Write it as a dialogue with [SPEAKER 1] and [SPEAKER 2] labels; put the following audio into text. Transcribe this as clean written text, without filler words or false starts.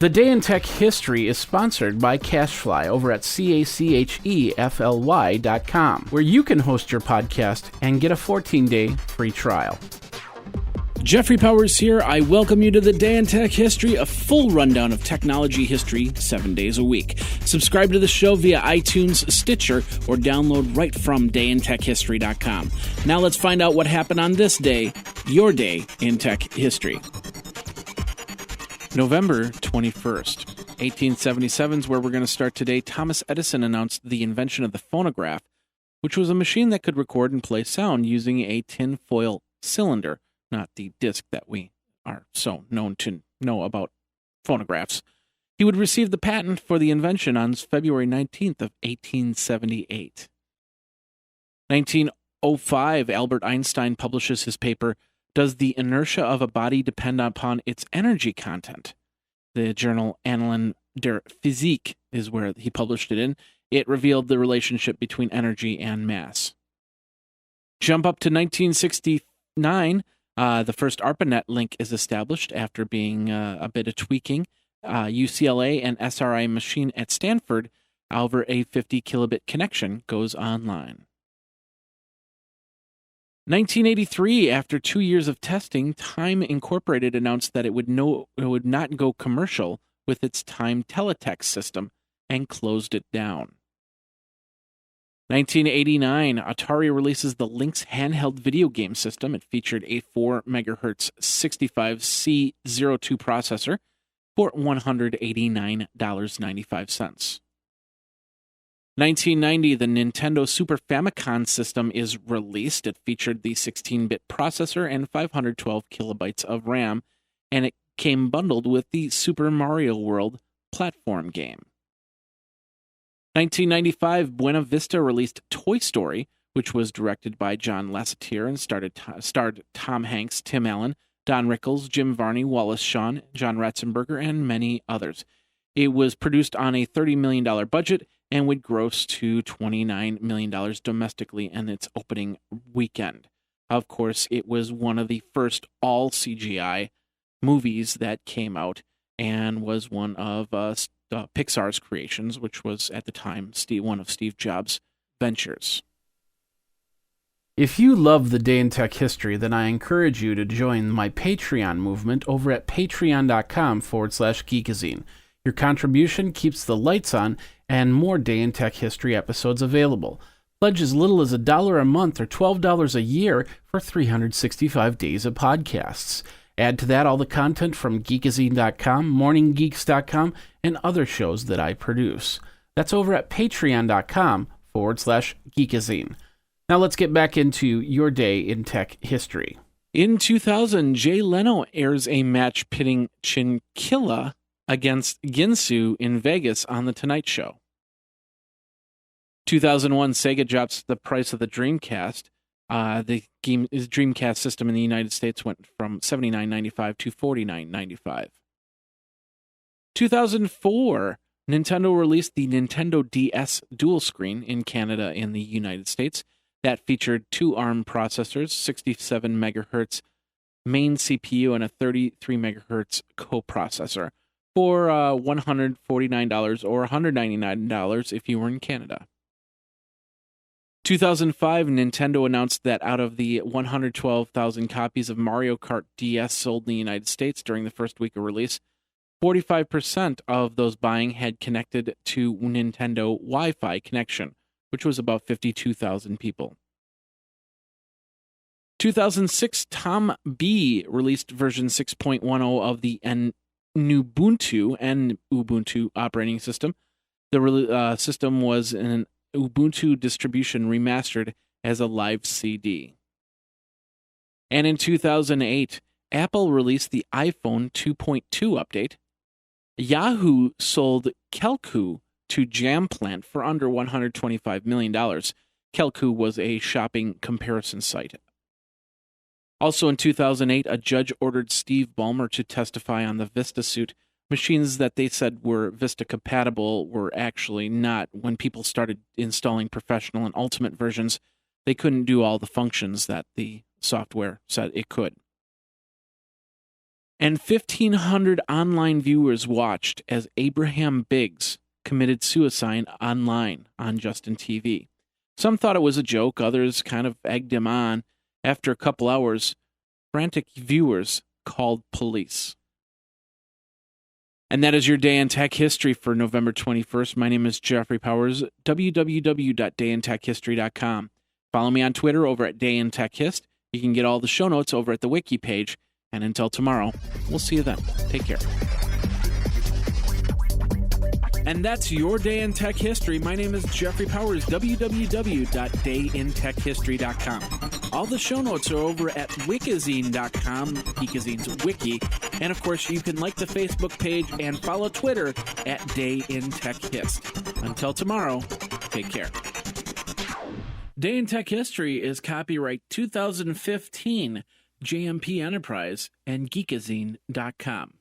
[SPEAKER 1] The Day in Tech History is sponsored by CashFly over at CACHEFLY.com, where you can host your podcast and get a 14-day free trial.
[SPEAKER 2] Jeffrey Powers here. I welcome you to the Day in Tech History, a full rundown of technology history 7 days a week. Subscribe to the show via iTunes, Stitcher, or download right from dayintechhistory.com. Now let's find out what happened on this day, your day in tech history. November 21st, 1877 is where we're going to start today. Thomas Edison announced the invention of the phonograph, which was a machine that could record and play sound using a tin-foil cylinder, not the disc that we are so known to know about phonographs. He would receive the patent for the invention on February 19th of 1878. 1905, Albert Einstein publishes his paper, Does the Inertia of a Body Depend Upon Its Energy Content? The journal Annalen der Physik is where he published it in. It revealed the relationship between energy and mass. Jump up to 1969. The first ARPANET link is established after being a bit of tweaking. UCLA and SRI machine at Stanford, over a 50 kilobit connection, goes online. 1983, after 2 years of testing, Time Incorporated announced that it would not go commercial with its Time Teletext system and closed it down. 1989, Atari releases the Lynx handheld video game system. It featured a 4 MHz 65C02 processor for $189.95. 1990, the Nintendo Super Famicom system is released. It featured the 16-bit processor and 512 kilobytes of RAM, and it came bundled with the Super Mario World platform game. 1995, Buena Vista released Toy Story, which was directed by John Lasseter and starred Tom Hanks, Tim Allen, Don Rickles, Jim Varney, Wallace Shawn, John Ratzenberger, and many others. It was produced on a $30 million budget and would gross to $29 million domestically in its opening weekend. Of course, it was one of the first all-CGI movies that came out and was one of Pixar's creations, which was at the time one of Steve Jobs' ventures.
[SPEAKER 1] If you love the Day in Tech History, then I encourage you to join my Patreon movement over at patreon.com/geekazine. Your contribution keeps the lights on and more Day in Tech History episodes available. Pledge as little as $1 a month or $12 a year for 365 days of podcasts. Add to that all the content from geekazine.com, morninggeeks.com, and other shows that I produce. That's over at patreon.com/geekazine. Now let's get back into your Day in Tech History.
[SPEAKER 2] In 2000, Jay Leno airs a match pitting Chinchilla against Ginsu in Vegas on The Tonight Show. 2001, Sega drops the price of the Dreamcast. The Dreamcast system in the United States went from $79.95 to $49.95. 2004, Nintendo released the Nintendo DS Dual Screen in Canada and the United States. That featured 2 ARM processors, 67 MHz main CPU, and a 33 MHz coprocessor for $149 or $199 if you were in Canada. 2005, Nintendo announced that out of the 112,000 copies of Mario Kart DS sold in the United States during the first week of release, 45% of those buying had connected to Nintendo Wi-Fi connection, which was about 52,000 people. 2006, Tom B released version 6.10 of the Ubuntu operating system. The system was an Ubuntu distribution remastered as a live CD. And in 2008, Apple released the iPhone 2.2 update. Yahoo sold Kelku to Jamplant for under $125 million. Kelku was a shopping comparison site. Also in 2008, a judge ordered Steve Ballmer to testify on the Vista suit. Machines that they said were Vista compatible were actually not. When people started installing professional and ultimate versions, they couldn't do all the functions that the software said it could. And 1,500 online viewers watched as Abraham Biggs committed suicide online on Justin TV. Some thought it was a joke, others kind of egged him on. After a couple hours, frantic viewers called police. And that is your Day in Tech History for November 21st. My name is Jeffrey Powers, www.dayintechhistory.com. Follow me on Twitter over at DayInTechHist. You can get all the show notes over at the wiki page. And until tomorrow, we'll see you then. Take care. And that's your Day in Tech History. My name is Jeffrey Powers, www.dayintechhistory.com. All the show notes are over at wikizine.com, Geekazine's wiki. And of course, you can like the Facebook page and follow Twitter at Day in Tech Hist. Until tomorrow, take care. Day in Tech History is copyright 2015, JMP Enterprise and Geekazine.com.